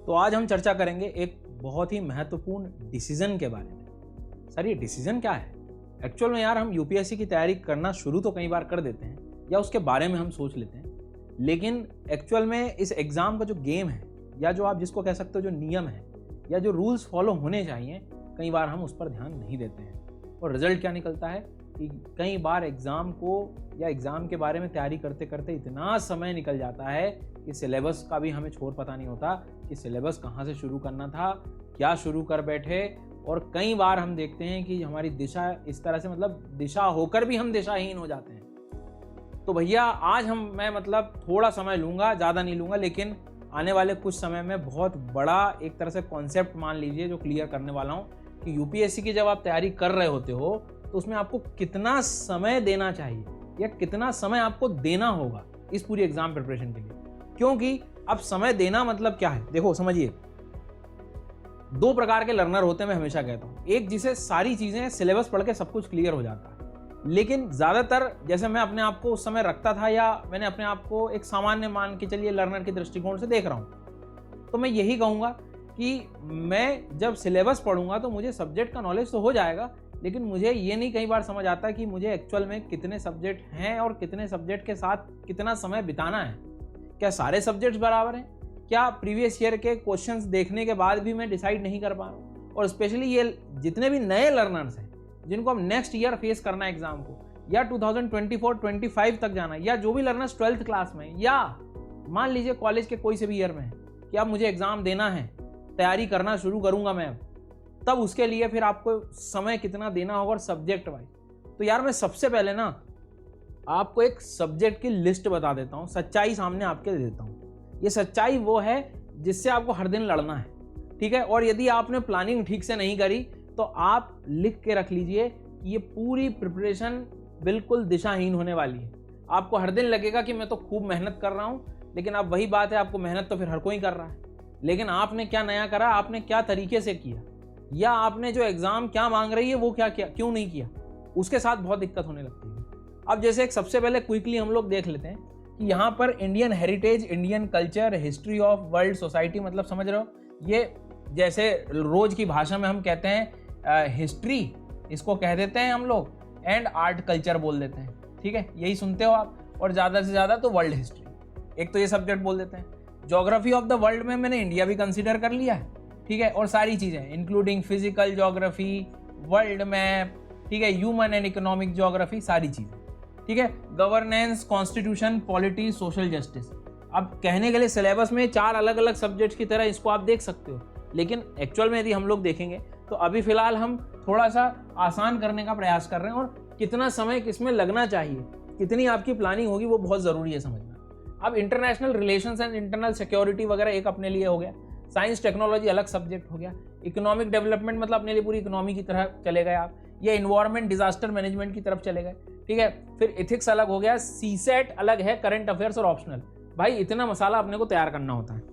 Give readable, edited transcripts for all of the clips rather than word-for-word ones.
तो आज हम चर्चा करेंगे एक बहुत ही महत्वपूर्ण डिसीजन के बारे में। सर ये डिसीजन क्या है? एक्चुअल में यार हम यूपीएससी की तैयारी करना शुरू तो कई बार कर देते हैं या उसके बारे में हम सोच लेते हैं, लेकिन एक्चुअल में इस एग्ज़ाम का जो गेम है या जो आप जिसको कह सकते हो जो नियम है या जो रूल्स फॉलो होने चाहिए, कई बार हम उस पर ध्यान नहीं देते हैं। और रिजल्ट क्या निकलता है कि कई बार एग्ज़ाम को या एग्ज़ाम के बारे में तैयारी करते करते इतना समय निकल जाता है कि सिलेबस का भी हमें छोर पता नहीं होता कि सिलेबस कहाँ से शुरू करना था, क्या शुरू कर बैठे। और कई बार हम देखते हैं कि हमारी दिशा इस तरह से दिशा होकर भी हम दिशाहीन हो जाते हैं। तो भैया आज मैं थोड़ा समय लूँगा, ज़्यादा नहीं लूँगा, लेकिन आने वाले कुछ समय में बहुत बड़ा एक तरह से कॉन्सेप्ट मान लीजिए जो क्लियर करने वाला हूँ कि यूपीएससी की जब आप तैयारी कर रहे होते हो तो उसमें आपको कितना समय देना चाहिए या कितना समय आपको देना होगा इस पूरी एग्जाम प्रिपरेशन के लिए। क्योंकि अब समय देना मतलब क्या है, देखो समझिए, दो प्रकार के लर्नर होते हैं, मैं हमेशा कहता हूँ। एक जिसे सारी चीज़ें सिलेबस पढ़ के सब कुछ क्लियर हो जाता है, लेकिन ज़्यादातर जैसे मैं अपने आप को उस समय रखता था या मैंने अपने आप को एक सामान्य मान के चलिए लर्नर के दृष्टिकोण से देख रहा हूँ, तो मैं यही कहूँगा कि मैं जब सिलेबस पढ़ूंगा तो मुझे सब्जेक्ट का नॉलेज तो हो जाएगा, लेकिन मुझे ये नहीं कई बार समझ आता कि मुझे एक्चुअल में कितने सब्जेक्ट हैं और कितने सब्जेक्ट के साथ कितना समय बिताना है। क्या सारे सब्जेक्ट्स बराबर हैं? क्या प्रीवियस ईयर के क्वेश्चंस देखने के बाद भी मैं डिसाइड नहीं कर पा रहा हूँ? और स्पेशली ये जितने भी नए लर्नर्स हैं जिनको हम नेक्स्ट ईयर फेस करना है एग्जाम को, या 2024-25 तक जाना है, या जो भी लर्नर्स 12th क्लास में या मान लीजिए कॉलेज के कोई से भी ईयर में है कि अब मुझे एग्जाम देना है, तैयारी करना शुरू करूंगा मैं, तब उसके लिए फिर आपको समय कितना देना होगा और सब्जेक्ट वाइज। तो यार मैं सबसे पहले ना आपको एक सब्जेक्ट की लिस्ट बता देता हूँ, सच्चाई सामने आपके दे देता हूँ। ये सच्चाई वो है जिससे आपको हर दिन लड़ना है, ठीक है? और यदि आपने प्लानिंग ठीक से नहीं करी तो आप लिख के रख लीजिए कि ये पूरी प्रिपरेशन बिल्कुल दिशाहीन होने वाली है। आपको हर दिन लगेगा कि मैं तो खूब मेहनत कर रहा हूँ, लेकिन अब वही बात है, आपको मेहनत तो फिर हर कोई कर रहा है, लेकिन आपने क्या नया करा, आपने क्या तरीके से किया, या आपने जो एग्जाम क्या मांग रही है वो क्या किया, क्यों नहीं किया, उसके साथ बहुत दिक्कत होने लगती है। अब जैसे एक सबसे पहले क्विकली हम लोग देख लेते हैं कि यहाँ पर Indian heritage, Indian culture, history of world society, मतलब समझ रहे हो, ये जैसे रोज की भाषा में हम कहते हैं हिस्ट्री, इसको कह देते हैं हम लोग, एंड आर्ट कल्चर बोल देते हैं, ठीक है? यही सुनते हो आप। और ज़्यादा से ज़्यादा तो वर्ल्ड हिस्ट्री, एक तो ये सब्जेक्ट बोल देते हैं। ज्योग्राफी ऑफ द वर्ल्ड में मैंने इंडिया भी कंसिडर कर लिया है, ठीक है? और सारी चीज़ें including physical geography, world map, ठीक है, ह्यूमन एंड इकोनॉमिक ज्योग्राफी, सारी चीज़ें, ठीक है? Governance, constitution, polity, social justice. अब कहने के लिए सिलेबस में 4 अलग अलग सब्जेक्ट्स की तरह इसको आप देख सकते हो, लेकिन एक्चुअल में यदि हम लोग देखेंगे तो अभी फिलहाल हम थोड़ा सा आसान करने का प्रयास कर रहे हैं, और कितना समय किसमें लगना चाहिए, कितनी आपकी प्लानिंग होगी, वो बहुत ज़रूरी है समझना। अब international relations and internal security वगैरह एक अपने लिए हो गया, साइंस टेक्नोलॉजी अलग सब्जेक्ट हो गया, इकोनॉमिक डेवलपमेंट मतलब अपने लिए पूरी इकोनॉमी की तरह चले गए आप, या इन्वायरमेंट डिजास्टर मैनेजमेंट की तरफ चले गए, ठीक है? फिर एथिक्स अलग हो गया, सीसेट अलग है, करंट अफेयर्स और ऑप्शनल। भाई इतना मसाला अपने को तैयार करना होता है।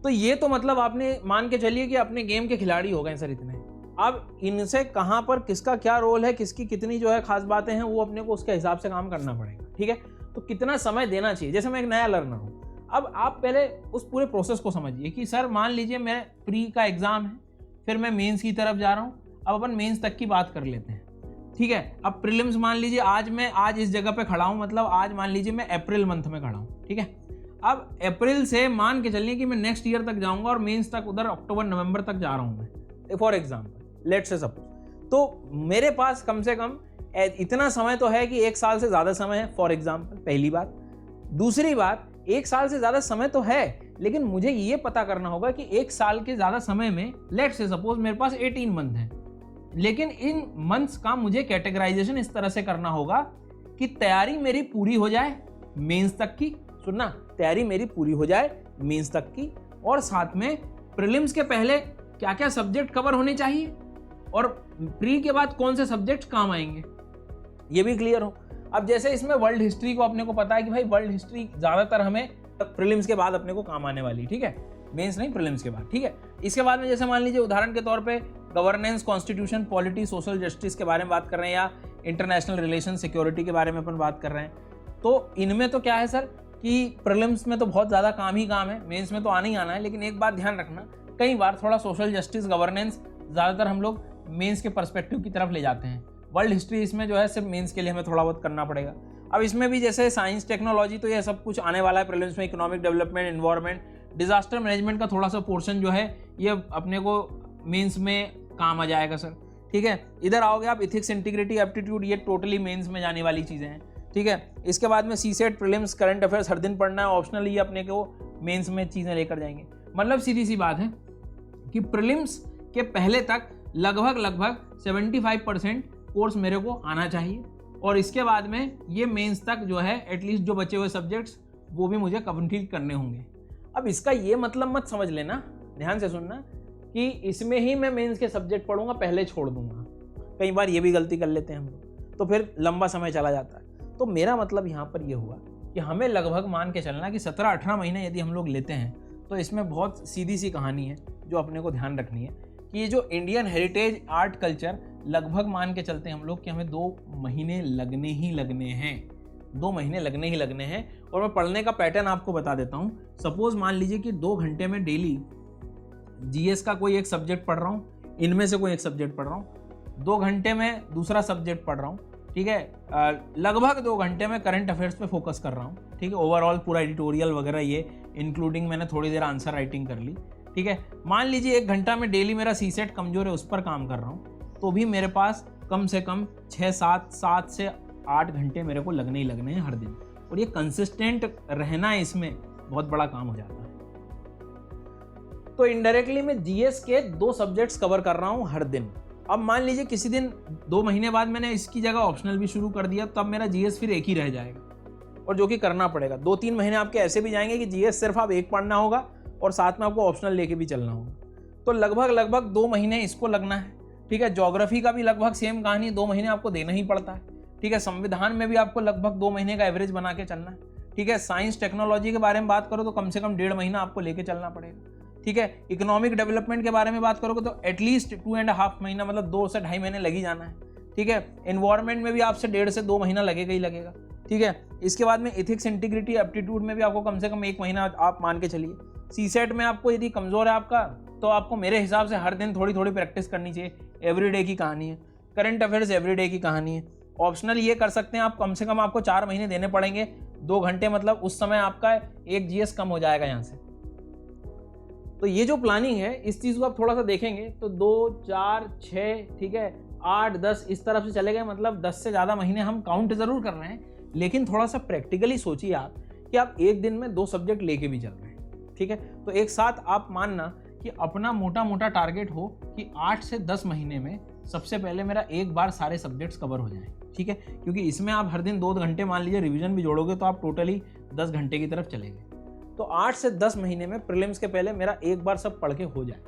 तो ये तो मतलब आपने मान के चलिए कि अपने गेम के खिलाड़ी हो गए सर इतने। अब इनसे कहाँ पर किसका क्या रोल है, किसकी कितनी जो है खास बातें हैं, वो अपने को उसके हिसाब से काम करना पड़ेगा, ठीक है? तो कितना समय देना चाहिए, जैसे मैं एक नया लर्नर हूँ, अब आप पहले उस पूरे प्रोसेस को समझिए कि सर मान लीजिए मैं प्री का एग्जाम है, फिर मैं मेंस की तरफ जा रहा हूँ। अब अपन मेंस तक की बात कर लेते हैं, ठीक है? अब प्रीलिम्स मान लीजिए आज इस जगह पे खड़ा हूँ, मतलब आज मान लीजिए मैं अप्रैल मंथ में खड़ा हूँ, ठीक है? अब अप्रैल से मान के चलिए कि मैं नेक्स्ट ईयर तक जाऊंगा और मेंस तक उधर अक्टूबर नवंबर तक जा रहा हूं मैं, for example, let's say suppose. तो मेरे पास कम से कम इतना समय तो है कि 1 साल से ज़्यादा समय है, फॉर एग्जांपल, पहली बात। दूसरी बात, 1 साल से ज़्यादा समय तो है, लेकिन मुझे ये पता करना होगा कि 1 साल के ज़्यादा समय में लेट्स से सपोज मेरे पास 18 मंथ हैं, लेकिन इन मंथ्स का मुझे कैटेगराइजेशन इस तरह से करना होगा कि तैयारी मेरी पूरी हो जाए मेंस तक की, सुनना, तैयारी मेरी पूरी हो जाए मेंस तक की, और साथ में प्रीलिम्स के पहले क्या क्या सब्जेक्ट कवर होने चाहिए और प्री के बाद कौन से सब्जेक्ट काम आएंगे, ये भी क्लियर हो। अब जैसे इसमें वर्ल्ड हिस्ट्री को अपने को पता है कि भाई वर्ल्ड हिस्ट्री ज़्यादातर हमें प्रीलिम्स के बाद अपने को काम आने वाली, ठीक है? मेंस नहीं, प्रीलिम्स के बाद, ठीक है? इसके बाद में जैसे मान लीजिए उदाहरण के तौर पे governance, constitution, polity, social justice के बारे में बात कर रहे हैं, या इंटरनेशनल रिलेशन, सिक्योरिटी के बारे में अपन बात कर रहे हैं, तो इनमें तो क्या है सर, कि प्रीलिम्स में तो बहुत ज़्यादा काम ही काम है, मेंस में तो आना ही आना है, लेकिन एक बात ध्यान रखना, कई बार थोड़ा सोशल जस्टिस, गवर्नेंस ज़्यादातर हम लोग मेंस के पर्सपेक्टिव की तरफ ले जाते हैं। वर्ल्ड हिस्ट्री इसमें जो है सिर्फ मेंस के लिए हमें थोड़ा बहुत करना पड़ेगा। अब इसमें भी जैसे साइंस, टेक्नोलॉजी, तो ये सब कुछ आने वाला है प्रीलिम्स में। Economic development, environment, disaster management का थोड़ा सा पोर्शन जो है ये अपने को मेंस में काम आ जाएगा सर, ठीक है। इधर आओगे आप, इथिक्स, इंटीग्रिटी, एप्टीट्यूड, ये टोटली मेंस में जाने वाली चीज़ें हैं, ठीक है। इसके बाद में सीसेट, प्रीलिम्स, करंट अफेयर्स हर दिन पढ़ना है, ऑप्शनल ये अपने को मेंस में चीज़ें लेकर जाएंगे। मतलब सीधी सी बात है कि प्रीलिम्स के पहले तक लगभग 75% कोर्स मेरे को आना चाहिए, और इसके बाद में ये मेंस तक जो है एटलीस्ट जो बचे हुए सब्जेक्ट्स वो भी मुझे कंप्लीट करने होंगे। अब इसका ये मतलब मत समझ लेना, ध्यान से सुनना, कि इसमें ही मैं मेंस के सब्जेक्ट पढ़ूंगा, पहले छोड़ दूंगा। कई बार ये भी गलती कर लेते हैं हम लोग, तो फिर लंबा समय चला जाता है। तो मेरा मतलब यहाँ पर ये हुआ कि हमें लगभग मान के चलना कि 17-18 महीने यदि हम लोग लेते हैं, तो इसमें बहुत सीधी सी कहानी है जो अपने को ध्यान रखनी है कि ये जो इंडियन हेरिटेज आर्ट कल्चर, लगभग मान के चलते हैं हम लोग कि हमें 2 महीने लगने ही लगने हैं, 2 महीने लगने ही लगने हैं। और मैं पढ़ने का पैटर्न आपको बता देता हूँ। सपोज मान लीजिए कि 2 घंटे में डेली जीएस का कोई एक सब्जेक्ट पढ़ रहा हूँ, इनमें से कोई एक सब्जेक्ट पढ़ रहा हूँ, 2 घंटे में दूसरा सब्जेक्ट पढ़ रहा हूँ, ठीक है। लगभग 2 घंटे में करंट अफेयर्स पे फोकस कर रहा हूँ, ठीक है। ओवरऑल पूरा एडिटोरियल वगैरह ये इंक्लूडिंग मैंने थोड़ी देर आंसर राइटिंग कर ली, ठीक है। मान लीजिए 1 घंटा में डेली मेरा सीसेट कमजोर है, उस पर काम कर रहा हूँ, तो भी मेरे पास कम से कम 7 से 8 घंटे मेरे को लगने ही लगने हैं हर दिन। और ये कंसिस्टेंट रहना इसमें बहुत बड़ा काम हो जाता है। तो इनडायरेक्टली मैं जीएस के 2 सब्जेक्ट्स कवर कर रहा हूँ हर दिन। अब मान लीजिए किसी दिन 2 महीने बाद मैंने इसकी जगह ऑप्शनल भी शुरू कर दिया, तब मेरा जीएस फिर एक ही रह जाएगा, और जो कि करना पड़ेगा। 2-3 महीने आपके ऐसे भी जाएंगे कि जीएस सिर्फ आप एक पढ़ना होगा और साथ में आपको ऑप्शनल लेके भी चलना होगा। तो लगभग 2 महीने इसको लगना है, ठीक है। ज्योग्राफी का भी लगभग सेम कहानी, 2 महीने आपको देना ही पड़ता है, ठीक है। संविधान में भी आपको लगभग 2 महीने का एवरेज बना के चलना है, ठीक है। साइंस, टेक्नोलॉजी के बारे में बात करो तो कम से कम 1.5 महीना आपको लेके चलना पड़ेगा, ठीक है। इकोनॉमिक डेवलपमेंट के बारे में बात करोगे तो एटलीस्ट 2.5 महीना, मतलब 2 से 2.5 महीने लग ही जाना है, ठीक है। एनवायरनमेंट में भी आपसे 1.5 से 2 महीना लगेगा ही लगेगा, ठीक है। इसके बाद में इथिक्स, इंटीग्रिटी, एप्टीट्यूड में भी आपको कम से कम 1 महीना आप मान के चलिए। सीसेट में आपको यदि कमजोर है आपका, तो आपको मेरे हिसाब से हर दिन थोड़ी थोड़ी प्रैक्टिस करनी चाहिए। एवरीडे की कहानी है। करंट अफेयर्स एवरीडे की कहानी है। ऑप्शनल ये कर सकते हैं आप, कम से कम आपको 4 महीने देने पड़ेंगे, 2 घंटे, मतलब उस समय आपका एक जीएस कम हो जाएगा यहाँ से। तो ये जो प्लानिंग है, इस चीज़ को आप थोड़ा सा देखेंगे तो 2, 4, 6, ठीक है, 8, 10 इस तरफ से चले गए, मतलब 10 से ज़्यादा महीने हम काउंट ज़रूर कर रहे हैं, लेकिन थोड़ा सा प्रैक्टिकली सोचिए आप कि आप एक दिन में 2 सब्जेक्ट लेके भी चल रहे हैं, ठीक है। तो एक साथ आप मानना कि अपना मोटा मोटा टारगेट हो कि 8 से 10 महीने में सबसे पहले मेरा एक बार सारे सब्जेक्ट्स कवर हो जाएं, ठीक है। क्योंकि इसमें आप हर दिन 2 घंटे मान लीजिए रिवीजन भी जोड़ोगे तो आप टोटली 10 घंटे की तरफ चलेंगे। तो 8 से 10 महीने में प्रीलिम्स के पहले मेरा एक बार सब पढ़ के हो जाए,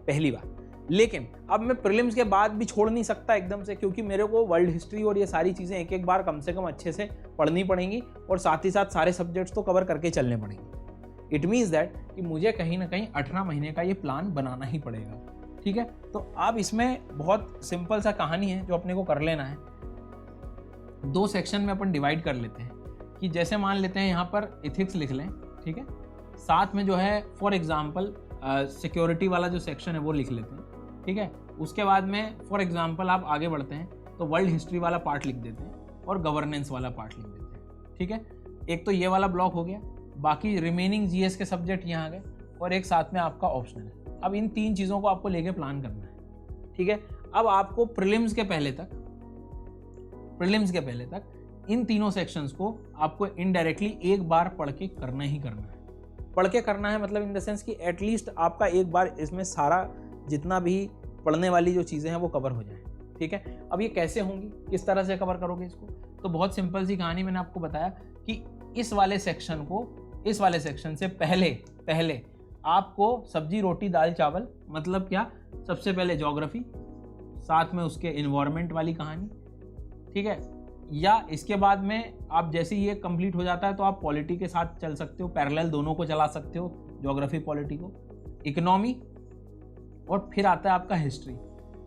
पहली बार। लेकिन अब मैं प्रीलिम्स के बाद भी छोड़ नहीं सकता एकदम से, क्योंकि मेरे को वर्ल्ड हिस्ट्री और ये सारी चीज़ें एक बार कम से कम अच्छे से पढ़नी पड़ेंगी, और साथ ही साथ सारे सब्जेक्ट्स तो कवर करके चलने पड़ेंगे। इट मीन्स दैट कि मुझे कहीं ना कहीं 18 महीने का ये प्लान बनाना ही पड़ेगा, ठीक है। तो अब इसमें बहुत सिंपल सा कहानी है जो अपने को कर लेना है। 2 सेक्शन में अपन डिवाइड कर लेते हैं कि जैसे मान लेते हैं यहाँ पर इथिक्स लिख लें, ठीक है। साथ में जो है फॉर एग्जांपल सिक्योरिटी वाला जो सेक्शन है वो लिख लेते हैं, ठीक है। उसके बाद में फॉर एग्जांपल आप आगे बढ़ते हैं तो वर्ल्ड हिस्ट्री वाला पार्ट लिख देते हैं और गवर्नेंस वाला पार्ट लिख देते हैं, ठीक है। एक तो ये वाला ब्लॉक हो गया, बाकी रिमेनिंग जीएस के सब्जेक्ट यहाँ आ गए, और एक साथ में आपका ऑप्शनल है। अब इन 3 चीज़ों को आपको लेके प्लान करना है, ठीक है। अब आपको प्रीलिम्स के पहले तक इन तीनों सेक्शंस को आपको इनडायरेक्टली एक बार पढ़ के करना ही करना है। पढ़ के करना है मतलब इन द सेंस कि एटलीस्ट आपका एक बार इसमें सारा जितना भी पढ़ने वाली जो चीज़ें हैं वो कवर हो जाए, ठीक है। अब ये कैसे होंगी, किस तरह से कवर करोगे इसको, तो बहुत सिंपल सी कहानी मैंने आपको बताया कि इस वाले सेक्शन से पहले आपको सब्जी, रोटी, दाल, चावल, मतलब क्या, सबसे पहले ज्योग्राफी, साथ में उसके एनवायरनमेंट वाली कहानी, ठीक है। या इसके बाद में आप जैसे ये कंप्लीट हो जाता है तो आप पॉलिटी के साथ चल सकते हो, पैरेलल दोनों को चला सकते हो, ज्योग्राफी पॉलिटी को, इकोनॉमी, और फिर आता है आपका हिस्ट्री।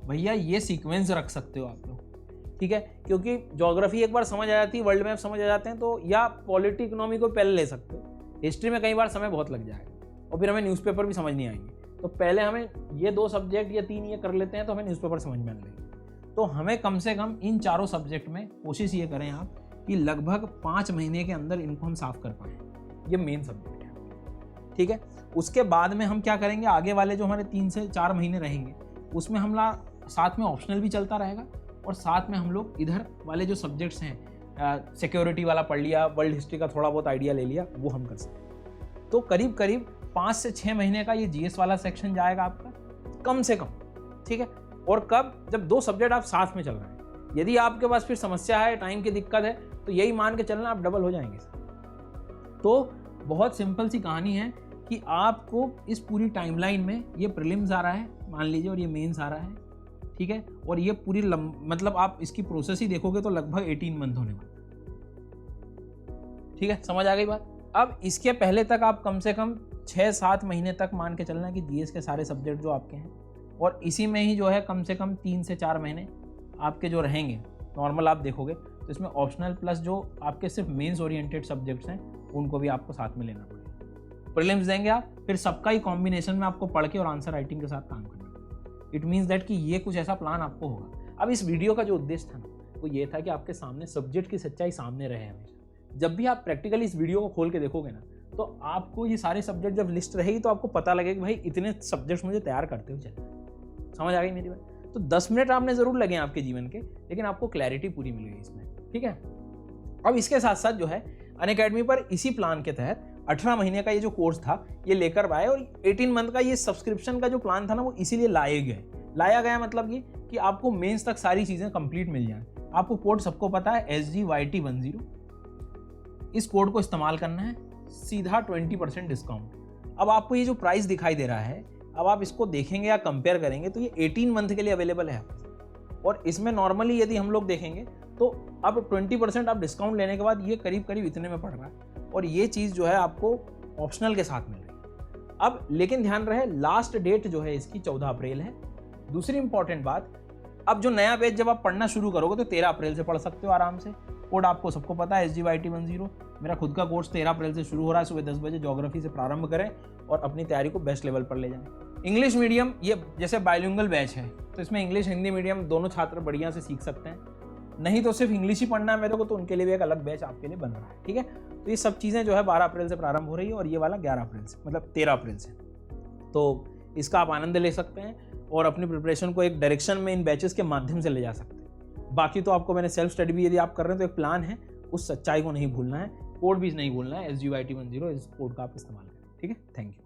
भैया ये सीक्वेंस रख सकते हो आप लोग, ठीक है, क्योंकि ज्योग्राफी एक बार समझ आ जाती है, वर्ल्ड मैप समझ आ जाते हैं तो, या पॉलिटी इकोनॉमी को पहले ले सकते हो। हिस्ट्री में कई बार समय बहुत लग जाएगा और फिर हमें न्यूज़पेपर भी समझ नहीं आएंगे, तो पहले हमें ये 2 सब्जेक्ट या 3 ये कर लेते हैं तो हमें न्यूज़पेपर समझ में आने लगेगा। तो हमें कम से कम इन चारों सब्जेक्ट में कोशिश ये करें आप कि लगभग 5 महीने के अंदर इनको हम साफ कर पाएँ। ये मेन सब्जेक्ट है, ठीक है। उसके बाद में हम क्या करेंगे, आगे वाले जो हमारे 3 से 4 महीने रहेंगे उसमें हम साथ में ऑप्शनल भी चलता रहेगा और साथ में हम लोग इधर वाले जो सब्जेक्ट्स हैं, सिक्योरिटी वाला पढ़ लिया, वर्ल्ड हिस्ट्री का थोड़ा बहुत आइडिया ले लिया, वो हम कर सकते। तो करीब करीब 5 से 6 महीने का ये जीएस वाला सेक्शन जाएगा आपका कम से कम, ठीक है। और कब, जब 2 सब्जेक्ट आप साथ में चल रहे हैं। यदि आपके पास फिर समस्या है, टाइम की दिक्कत है, तो यही मान के चलना आप डबल हो जाएंगे। तो बहुत सिंपल सी कहानी है कि आपको इस पूरी टाइमलाइन में ये प्रीलिम्स आ रहा है मान लीजिए और ये मेंस आ रहा है, ठीक है, और ये पूरी मतलब आप इसकी प्रोसेस ही देखोगे तो लगभग 18 मंथ होने वाला, ठीक है। समझ आ गई बात। अब इसके पहले तक आप कम से कम 6-7 महीने तक मान के चलना कि जीएस के सारे सब्जेक्ट जो आपके हैं, और इसी में ही जो है कम से कम 3 से 4 महीने आपके जो रहेंगे नॉर्मल आप देखोगे तो इसमें ऑप्शनल प्लस जो आपके सिर्फ मेंस ओरिएंटेड सब्जेक्ट्स हैं उनको भी आपको साथ में लेना पड़ेगा। प्रीलिम्स देंगे आप, फिर सबका ही कॉम्बिनेशन में आपको पढ़ के और आंसर राइटिंग के साथ काम करना। इट मीन्स दैट कि ये कुछ ऐसा प्लान आपको होगा। अब इस वीडियो का जो उद्देश्य था ना वो ये था कि आपके सामने सब्जेक्ट की सच्चाई सामने रहे हमेशा। जब भी आप प्रैक्टिकली इस वीडियो को खोल के देखोगे ना तो आपको ये सारे सब्जेक्ट जब लिस्ट रहेगी तो आपको पता लगेगा कि भाई इतने सब्जेक्ट्स मुझे तैयार करते हुए चलना। समझ आ गई मेरी बात। तो 10 मिनट आपने जरूर लगे आपके जीवन के, लेकिन आपको क्लैरिटी पूरी मिल गई इसमें, ठीक है। अब इसके साथ साथ जो है अनअकैडमी पर इसी प्लान के तहत 18 महीने का ये जो कोर्स था ये लेकर आए, और 18 मंथ का ये सब्सक्रिप्शन का जो प्लान था ना वो इसीलिए लाया गया मतलब ये कि आपको मेंस तक सारी चीज़ें कंप्लीट मिल जाएं। आपको कोड सबको पता है SGYT10। इस कोड को इस्तेमाल करना है, सीधा 20% डिस्काउंट। अब आपको ये जो प्राइस दिखाई दे रहा है, अब आप इसको देखेंगे या कंपेयर करेंगे तो ये 18 मंथ के लिए अवेलेबल है, और इसमें नॉर्मली यदि हम लोग देखेंगे तो अब 20% आप डिस्काउंट लेने के बाद ये करीब करीब इतने में पड़ रहा है, और ये चीज़ जो है आपको ऑप्शनल के साथ मिल रही है। अब लेकिन ध्यान रहे लास्ट डेट जो है इसकी 14 अप्रैल है। दूसरी इंपॉर्टेंट बात, अब जो नया बैच जब आप पढ़ना शुरू करोगे तो 13 अप्रैल से पढ़ सकते हो आराम से। कोड आपको सबको पता है SGYT10। मेरा खुद का कोर्स 13 अप्रैल से शुरू हो रहा है। सुबह 10 बजे ज्योग्राफी से प्रारंभ करें और अपनी तैयारी को बेस्ट लेवल पर ले जाएं। इंग्लिश मीडियम, ये जैसे बाइलिंगुअल बैच है तो इसमें इंग्लिश हिंदी मीडियम दोनों छात्र बढ़िया से सीख सकते हैं। नहीं तो सिर्फ इंग्लिश ही पढ़ना है मेरे को, तो उनके लिए भी एक अलग बैच आपके लिए बन रहा है, ठीक है। तो ये सब चीज़ें जो है 12 अप्रैल से प्रारंभ हो रही है, और ये वाला 11 अप्रैल से, मतलब 13 अप्रैल से। तो इसका आप आनंद ले सकते हैं और अपनी प्रिपरेशन को एक डायरेक्शन में इन बैचेस के माध्यम से ले जा सकते हैं। बाकी तो आपको मैंने सेल्फ स्टडी भी यदि आप कर रहे हैं तो एक प्लान है, उस सच्चाई को नहीं भूलना है। कोड भी नहीं भूलना है, SGYT10 इस कोड का आप इस्तेमाल करें, ठीक है। Thank you.